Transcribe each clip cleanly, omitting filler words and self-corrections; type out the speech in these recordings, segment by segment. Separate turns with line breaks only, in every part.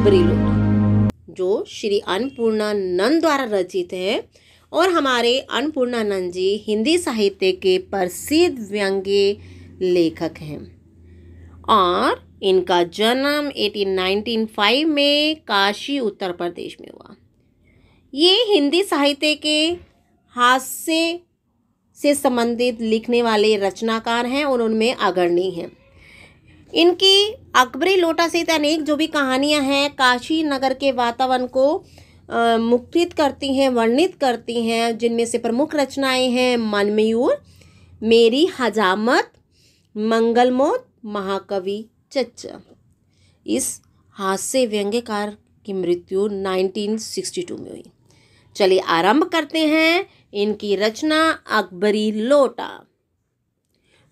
अकबरी लोटा, जो श्री अन्नपूर्णानंद द्वारा रचित है और हमारे अन्नपूर्णानंद जी हिंदी साहित्य के प्रसिद्ध व्यंग्य लेखक हैं और इनका जन्म 1895 में काशी उत्तर प्रदेश में हुआ। ये हिंदी साहित्य के हास्य से संबंधित लिखने वाले रचनाकार हैं और उनमें अग्रणी हैं। इनकी अकबरी लोटा सहित अनेक जो भी कहानियां हैं काशी नगर के वातावरण को मुखरित करती हैं, वर्णित करती हैं, जिनमें से प्रमुख रचनाएं हैं मनमयूर, मेरी हजामत, मंगलमोत, महाकवि चच्चा। इस हास्य व्यंग्यकार की मृत्यु 1962 में हुई। चलिए आरंभ करते हैं इनकी रचना अकबरी लोटा।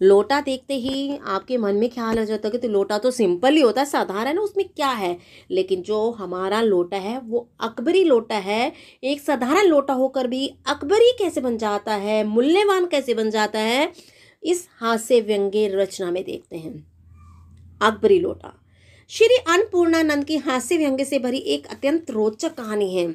लोटा देखते ही आपके मन में ख्याल आ जाता है कि तो लोटा तो सिंपल ही होता है, साधारण है, उसमें क्या है। लेकिन जो हमारा लोटा है वो अकबरी लोटा है। एक साधारण लोटा होकर भी अकबरी कैसे बन जाता है, मूल्यवान कैसे बन जाता है, इस हास्य व्यंग्य रचना में देखते हैं। अकबरी लोटा श्री अन्नपूर्णानंद की हास्य व्यंग्य से भरी एक अत्यंत रोचक कहानी है।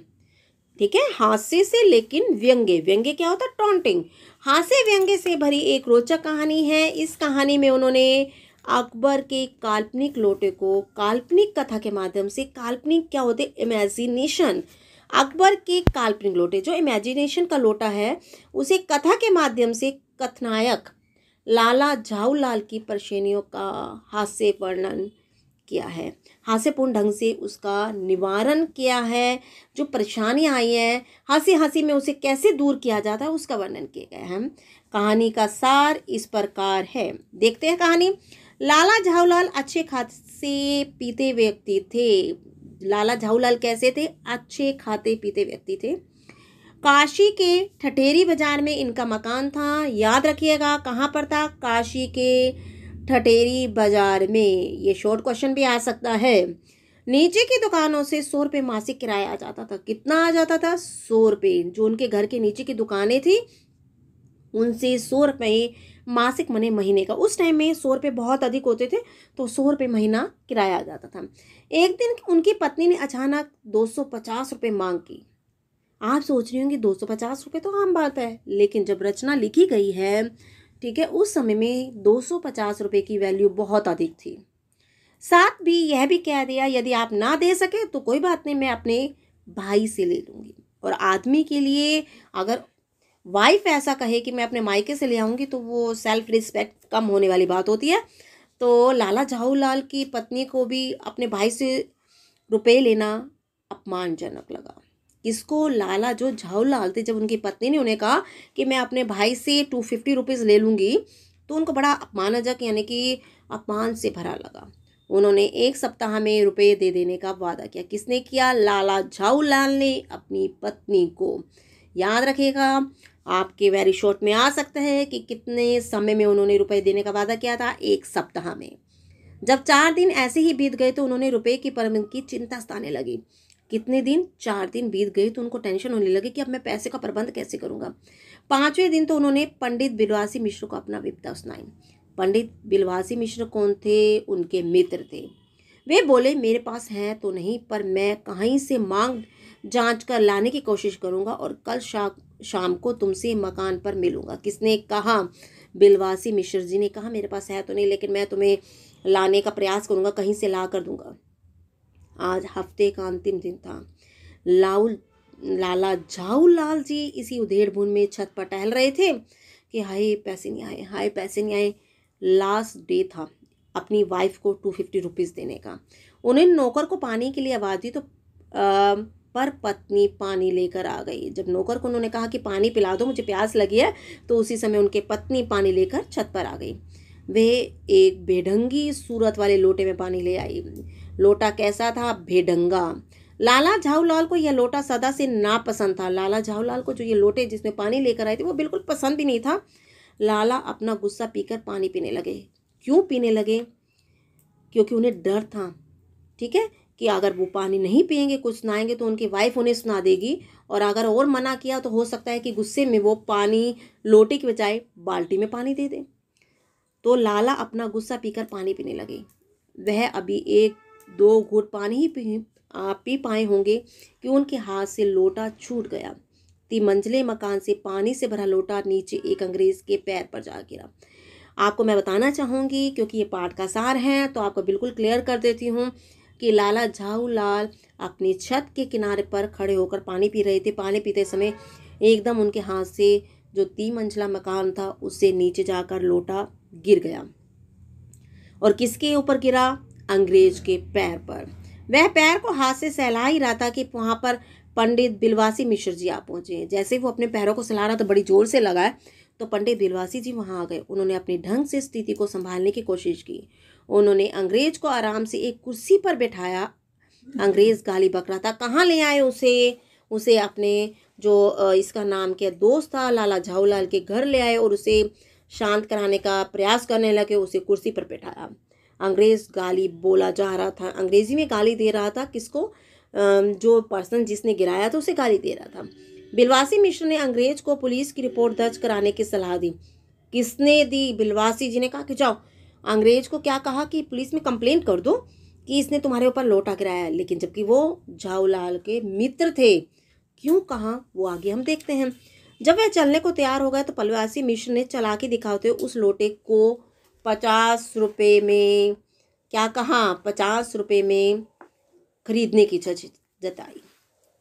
ठीक है, हास्य से लेकिन व्यंग्य, व्यंग्य क्या होता है, टॉन्टिंग। हास्य व्यंग्य से भरी एक रोचक कहानी है। इस कहानी में उन्होंने अकबर के काल्पनिक लोटे को काल्पनिक कथा के माध्यम से, काल्पनिक क्या होते, इमेजिनेशन, अकबर के काल्पनिक लोटे जो इमेजिनेशन का लोटा है उसे कथा के माध्यम से कथनायक लाला झाऊलाल की परेशानियों का हास्य वर्णन किया है, हास्यपूर्ण ढंग से उसका निवारण किया है। जो परेशानियां आई हैं हंसी हंसी में उसे कैसे दूर किया जाता है उसका वर्णन किया गया है। कहानी का सार इस प्रकार है, देखते हैं कहानी। लाला झाऊलाल अच्छे खाते पीते व्यक्ति थे। लाला झाऊलाल कैसे थे, अच्छे खाते पीते व्यक्ति थे। काशी के ठठेरी बाजार में इनका मकान था। याद रखिएगा कहाँ पर था, काशी के ठठेरी बाजार में। ये शॉर्ट क्वेश्चन भी आ सकता है। नीचे की दुकानों से 100 रुपये मासिक किराया आ जाता था। कितना आ जाता था, 100 रुपये। जो उनके घर के नीचे की दुकानें थी उनसे 100 रुपये मासिक मने महीने का। उस टाइम में 100 रुपये बहुत अधिक होते थे, तो 100 रुपये महीना किराया आ जाता था। एक दिन उनकी पत्नी ने अचानक 250 रुपये मांग की। आप सोच रही होंगी 250 रुपये तो आम बात है, लेकिन जब रचना लिखी गई है, ठीक है, उस समय में 250 रुपये की वैल्यू बहुत अधिक थी। साथ भी यह भी कह दिया यदि आप ना दे सके तो कोई बात नहीं, मैं अपने भाई से ले लूँगी। और आदमी के लिए अगर वाइफ ऐसा कहे कि मैं अपने मायके से ले आऊँगी तो वो सेल्फ रिस्पेक्ट कम होने वाली बात होती है। तो लाला झाऊलाल की पत्नी को भी अपने भाई से रुपये लेना अपमानजनक लगा। इसको लाला जो झाऊलाल थे, जब उनकी पत्नी ने उन्हें कहा कि मैं अपने भाई से 250 रुपीज़ ले लूँगी, तो उनको बड़ा अपमानजनक यानी कि अपमान से भरा लगा। उन्होंने 1 सप्ताह में रुपये दे देने का वादा किया। किसने किया, लाला झाऊलाल ने अपनी पत्नी को। याद रखिएगा आपके वेरी शॉर्ट में आ सकता है कि कितने समय में उन्होंने रुपये देने का वादा किया था, 1 सप्ताह में। जब 4 दिन ऐसे ही बीत गए तो उन्होंने रुपये की प्रबंध की चिंता सताने लगी। कितने दिन, 4 दिन बीत गए तो उनको टेंशन होने लगी कि अब मैं पैसे का प्रबंध कैसे करूँगा। 5वें दिन तो उन्होंने पंडित बिलवासी मिश्र को अपना विपदा सुनाई। पंडित बिलवासी मिश्र कौन थे, उनके मित्र थे। वे बोले मेरे पास है तो नहीं, पर मैं कहीं से मांग जांच कर लाने की कोशिश करूँगा और कल शाम को तुमसे मकान पर मिलूँगा। किसने कहा, बिलवासी मिश्र जी ने कहा मेरे पास है तो नहीं, लेकिन मैं तुम्हें लाने का प्रयास करूँगा, कहीं से ला कर दूँगा। आज हफ्ते का अंतिम दिन था। लाला झाऊलाल जी इसी उधेड़ बुन में छत पर टहल रहे थे कि हाय पैसे नहीं आए, हाय पैसे नहीं आए। लास्ट डे था अपनी वाइफ को 250 रुपीज़ देने का। उन्हें नौकर को पानी के लिए आवाज़ दी तो पर पत्नी पानी लेकर आ गई। जब नौकर को उन्होंने कहा कि पानी पिला दो, मुझे प्यास लगी है, तो उसी समय उनके पत्नी पानी लेकर छत पर आ गई। वे एक बेढंगी सूरत वाले लोटे में पानी ले आई। लोटा कैसा था, बेढंगा। लाला झाऊलाल को यह लोटा सदा से नापसंद था। लाला झाऊलाल को जो ये लोटे जिसमें पानी लेकर आए थे वो बिल्कुल पसंद भी नहीं था। लाला अपना गुस्सा पीकर पानी पीने लगे। क्यों पीने लगे, क्योंकि उन्हें डर था, ठीक है, कि अगर वो पानी नहीं पिएंगे, कुछ सुनाएंगे तो उनकी वाइफ उन्हें सुना देगी, और अगर और मना किया तो हो सकता है कि गुस्से में वो पानी लोटे की बजाय बाल्टी में पानी दे दे। तो लाला अपना गुस्सा पीकर पानी पीने लगे। वह अभी 1-2 घूंट पानी ही आप भी पाए होंगे कि उनके हाथ से लोटा छूट गया। 3 मंजिले मकान से पानी से भरा लोटा नीचे एक अंग्रेज के पैर पर जा गिरा। आपको मैं बताना चाहूँगी, क्योंकि ये पाठ का सार है, तो आपको बिल्कुल क्लियर कर देती हूँ कि लाला झाऊलाल अपनी छत के किनारे पर खड़े होकर पानी पी रहे थे। पानी पीते समय एकदम उनके हाथ से जो 3 मंजिला मकान था उससे नीचे जाकर लोटा गिर गया। और किसके ऊपर गिरा? अंग्रेज के पैर पर। वह पैर को हाथ से सहला ही रहा था कि वहां पर पंडित बिलवासी मिश्र जी आ पहुंचे। जैसे वो अपने पैरों को सहला रहा था, बड़ी जोर से लगा है, तो पंडित बिलवासी जी वहां आ गए। उन्होंने अपने ढंग से स्थिति को संभालने की कोशिश की। उन्होंने अंग्रेज को आराम से एक कुर्सी पर बैठाया। अंग्रेज गाली बक रहा था। कहाँ ले आए उसे अपने जो इसका नाम क्या दोस्त था लाला झाऊलाल के घर ले आए और उसे शांत कराने का प्रयास करने लगे। उसे कुर्सी पर बैठाया। अंग्रेज गाली बोला जा रहा था, अंग्रेजी में गाली दे रहा था। किसको? जो पर्सन जिसने गिराया था उसे गाली दे रहा था। बिलवासी मिश्र ने अंग्रेज को पुलिस की रिपोर्ट दर्ज कराने की सलाह दी। किसने दी? बिलवासी जी ने कहा कि जाओ, अंग्रेज को क्या कहा कि पुलिस में कंप्लेंट कर दो कि इसने तुम्हारे ऊपर लोटा गिराया। लेकिन जबकि वो झाऊलाल के मित्र थे। क्यों कहा? वो आगे हम देखते हैं। जब वह चलने को तैयार हो गया तो बिलवासी मिश्र ने चालाकी दिखाते हुए उस लोटे को 50 रुपये में, क्या कहा? 50 रुपये में खरीदने की इच्छा जताई।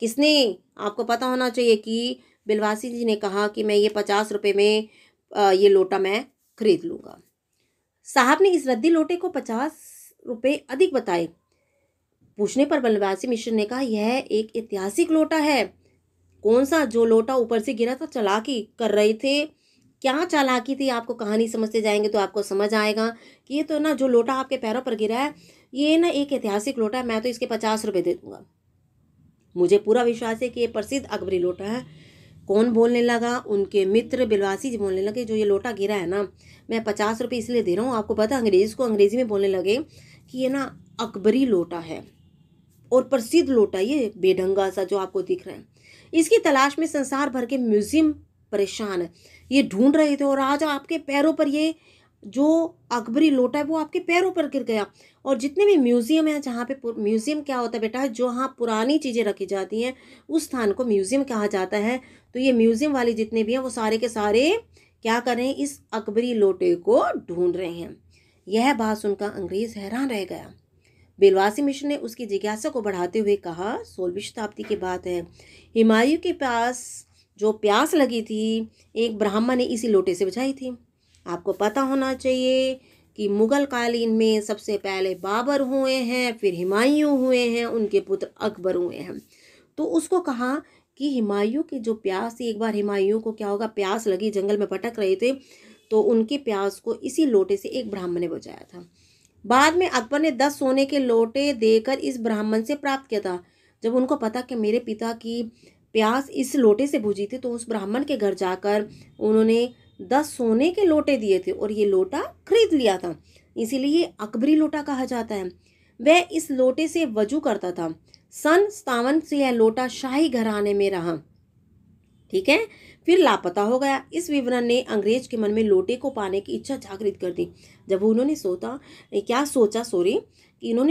किसने? आपको पता होना चाहिए कि बिलवासी जी ने कहा कि मैं ये 50 रुपये में ये लोटा मैं खरीद लूँगा। साहब ने इस रद्दी लोटे को 50 रुपये अधिक बताए। पूछने पर बिलवासी मिश्र ने कहा, यह एक ऐतिहासिक लोटा है। कौन सा? जो लोटा ऊपर से गिरा था। चालाकी कर रहे थे। क्या चालाकी थी? आपको कहानी समझते जाएंगे तो आपको समझ आएगा कि ये तो ना, जो लोटा आपके पैरों पर गिरा है ये ना एक ऐतिहासिक लोटा है। मैं तो इसके 50 रुपये दे दूंगा। मुझे पूरा विश्वास है कि ये प्रसिद्ध अकबरी लोटा है। कौन बोलने लगा? उनके मित्र बिलवासी जी बोलने लगे, जो ये लोटा गिरा है ना, मैं 50 रुपये इसलिए दे रहा हूँ। आपको पता, अंग्रेज को अंग्रेजी में बोलने लगे कि ये ना अकबरी लोटा है और प्रसिद्ध लोटा, ये बेढंगा सा जो आपको दिख रहा है। इसकी तलाश में संसार भर के म्यूजियम परेशान है। ये ढूंढ रहे थे और आज आपके पैरों पर ये जो अकबरी लोटा है वो आपके पैरों पर गिर गया। और जितने भी म्यूजियम है, जहाँ पे म्यूजियम क्या होता है बेटा, जो हाँ पुरानी चीज़ें रखी जाती हैं उस स्थान को म्यूजियम कहा जाता है। तो ये म्यूजियम वाले जितने भी हैं वो सारे के सारे क्या कर रहे हैं? इस अकबरी लोटे को ढूंढ रहे हैं। यह बात सुनकर अंग्रेज हैरान रह गया। बिलवासी मिश्र ने उसकी जिज्ञासा को बढ़ाते हुए कहा, 16वीं शताब्दी की बात है, हुमायूं के पास जो प्यास लगी थी एक ब्राह्मण ने इसी लोटे से बुझाई थी। आपको पता होना चाहिए कि मुगल कालीन में सबसे पहले बाबर हुए हैं, फिर हुमायूं हुए हैं, उनके पुत्र अकबर हुए हैं। तो उसको कहा कि हुमायूं की जो प्यास थी, एक बार हुमायूं को क्या होगा, प्यास लगी, जंगल में भटक रहे थे, तो उनकी प्यास को इसी लोटे से एक ब्राह्मण ने बुझाया था। बाद में अकबर ने 10 सोने के लोटे देकर इस ब्राह्मण से प्राप्त किया था। जब उनको पता कि मेरे पिता की प्यास इस लोटे से बुझी थी, तो उस ब्राह्मण के घर जाकर उन्होंने 10 सोने के लोटे दिए थे और ये लोटा खरीद लिया था। इसीलिए अकबरी लोटा कहा जाता है। वह इस लोटे से वजू करता था। सन 57 से यह लोटा शाही घराने में रहा, ठीक है, फिर लापता हो गया। इस विवरण ने अंग्रेज के मन में लोटे को पाने की इच्छा जागृत कर दी। जब उन्होंने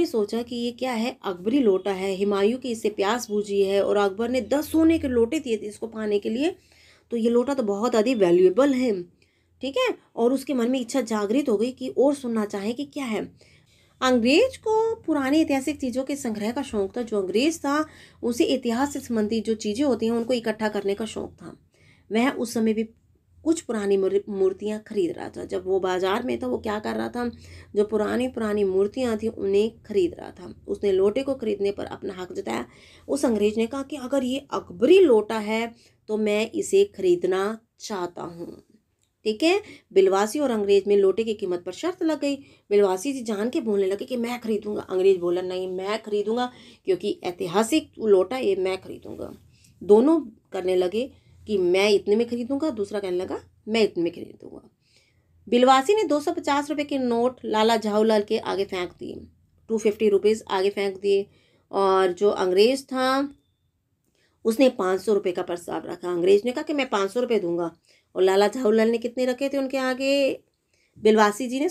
सोचा कि ये क्या है, अकबरी लोटा है, हुमायूं की इससे प्यास बुझी है और अकबर ने 10 सोने के लोटे दिए थे इसको पाने के लिए, तो ये लोटा तो बहुत अधिक वैल्यूएबल है, ठीक है। और उसके मन में इच्छा जागृत हो गई कि और सुनना चाहे कि क्या है। अंग्रेज को पुरानी ऐतिहासिक चीज़ों के संग्रह का शौक था। जो अंग्रेज था उसे इतिहास से संबंधित जो चीज़ें होती हैं उनको इकट्ठा करने का शौक था। वह उस समय भी कुछ पुरानी मूर्तियाँ खरीद रहा था। जब वो बाजार में था, वो क्या कर रहा था, जो पुरानी मूर्तियाँ थी उन्हें खरीद रहा था। उसने लोटे को खरीदने पर अपना हक जताया। उस अंग्रेज ने कहा कि अगर ये अकबरी लोटा है तो मैं इसे खरीदना चाहता हूँ, ठीक है। बिलवासी और अंग्रेज में लोटे की कीमत पर शर्त लग गई। बिलवासी जी जान के बोलने लगे कि मैं खरीदूंगा। अंग्रेज बोला नहीं, मैं खरीदूंगा, क्योंकि ऐतिहासिक लोटा ये मैं खरीदूंगा। दोनों करने लगे कि मैं इतने में खरीदूंगा, दूसरा कहने लगा मैं इतने में खरीदूंगा। बिलवासी ने 250 रुपये के नोट लाला झाऊलाल के आगे फेंक दिए, 250 रुपीज़ आगे फेंक दिए। और जो अंग्रेज था उसने 500 रुपये का प्रस्ताव रखा। अंग्रेज ने कहा कि मैं 500 रुपये दूंगा। और लाला झाऊलाल ने कितने रखे थे उनके आगे? बिलवासी जी ने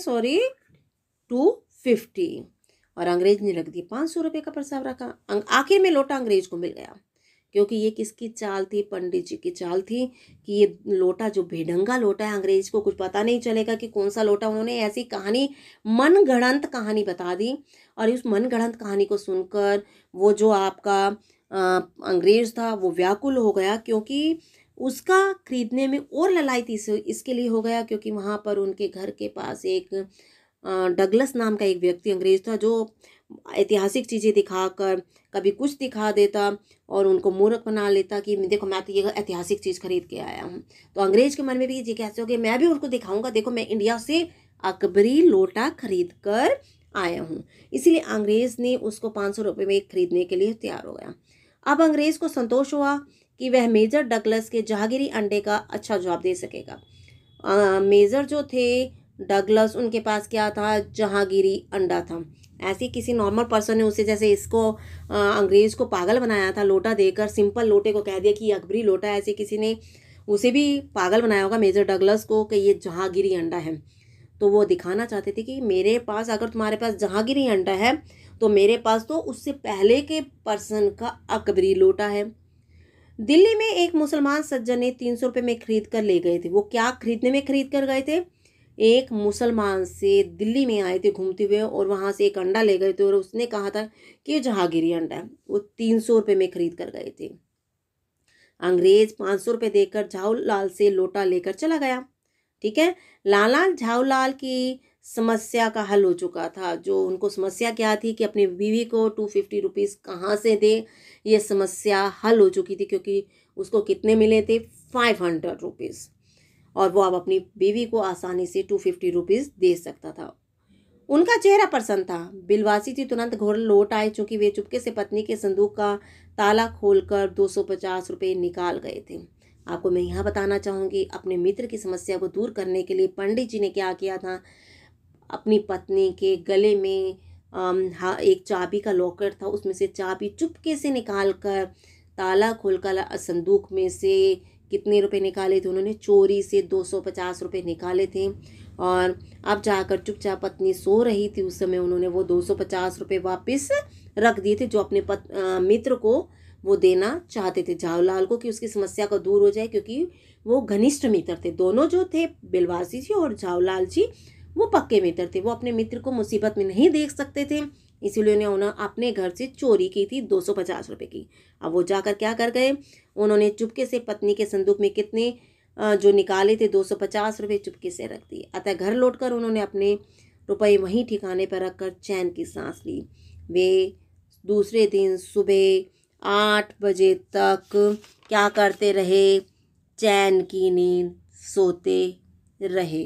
250। और अंग्रेज ने रख दिया 500 रुपये का प्रस्ताव रखा। आखिर में लोटा अंग्रेज को मिल गया, क्योंकि ये किसकी चाल थी? पंडित जी की चाल थी कि ये लोटा जो बेढंगा लोटा है, अंग्रेज को कुछ पता नहीं चलेगा कि कौन सा लोटा। उन्होंने ऐसी कहानी, मनगढ़ंत कहानी बता दी, और उस मनगढ़ंत कहानी को सुनकर वो जो आपका अंग्रेज था वो व्याकुल हो गया, क्योंकि उसका खरीदने में और ललाई थी। इसके लिए हो गया क्योंकि वहाँ पर उनके घर के पास एक डगलस नाम का एक व्यक्ति अंग्रेज था, जो ऐतिहासिक चीज़ें दिखाकर कभी कुछ दिखा देता और उनको मूर्ख बना लेता कि देखो मैं तो ये ऐतिहासिक चीज़ खरीद के आया हूँ। तो अंग्रेज के मन में भी ये कैसे हो गया, मैं भी उनको दिखाऊंगा, देखो मैं इंडिया से अकबरी लोटा खरीद कर आया हूँ। इसीलिए अंग्रेज ने उसको 500 रुपये में खरीदने के लिए तैयार हो गया। अब अंग्रेज को संतोष हुआ कि वह मेजर डगलस के जहांगीरी अंडे का अच्छा जवाब दे सकेगा। मेजर जो थे डगलस, उनके पास क्या था? जहांगीरी अंडा था। ऐसे किसी नॉर्मल पर्सन ने उसे, जैसे इसको अंग्रेज को पागल बनाया था लोटा देकर, सिंपल लोटे को कह दिया कि अकबरी लोटा है, ऐसे किसी ने उसे भी पागल बनाया होगा मेजर डगलस को कि ये जहांगीरी अंडा है। तो वो दिखाना चाहते थे कि मेरे पास, अगर तुम्हारे पास जहांगीरी अंडा है तो मेरे पास तो उससे पहले के पर्सन का अकबरी लोटा है। दिल्ली में एक मुसलमान सज्जन ने 300 रुपये में खरीद कर ले गए थे। वो क्या खरीदने में खरीद कर गए थे? एक मुसलमान से दिल्ली में आए थे घूमते हुए, और वहाँ से एक अंडा ले गए थे, और उसने कहा था कि ये जहांगीरी अंडा है। वो 300 रुपये में खरीद कर गए थे। अंग्रेज 500 रुपये देकर झाऊलाल से लोटा लेकर चला गया। ठीक है, लाला झाऊलाल की समस्या का हल हो चुका था। जो उनको समस्या क्या थी कि अपनी बीवी को 250 रुपीज़ कहाँ से दे, ये समस्या हल हो चुकी थी, क्योंकि उसको कितने मिले थे? 500 रुपीज़, और वो अब अपनी बीवी को आसानी से 250 रुपीज़ दे सकता था। उनका चेहरा प्रसन्न था। बिलवासी थी तुरंत घर लौट आए, चूंकि वे चुपके से पत्नी के संदूक का ताला खोलकर 250 रुपये निकाल गए थे। आपको मैं यहाँ बताना चाहूँगी, अपने मित्र की समस्या को दूर करने के लिए पंडित जी ने क्या किया था? अपनी पत्नी के गले में एक चाबी का लॉकेट था, उसमें से चाबी चुपके से निकाल कर ताला खोलकर संदूक में से कितने रुपए निकाले थे? उन्होंने चोरी से 250 रुपये निकाले थे। और अब जाकर चुपचाप पत्नी सो रही थी, उस समय उन्होंने वो 250 रुपये वापस रख दिए थे, जो अपने मित्र को वो देना चाहते थे झाऊलाल को, कि उसकी समस्या को दूर हो जाए, क्योंकि वो घनिष्ठ मित्र थे। दोनों जो थे, बिलवासी जी और झाऊलाल जी, वो पक्के मित्र थे। वो अपने मित्र को मुसीबत में नहीं देख सकते थे, इसीलिए उन्होंने अपने घर से चोरी की थी 250 रुपये की। अब वो जाकर क्या कर गए? उन्होंने चुपके से पत्नी के संदूक में कितने जो निकाले थे 250 रुपये चुपके से रख दिए। अतः घर लौटकर उन्होंने अपने रुपए वहीं ठिकाने पर रखकर चैन की सांस ली। वे दूसरे दिन सुबह 8 बजे तक क्या करते रहे? चैन की नींद सोते रहे।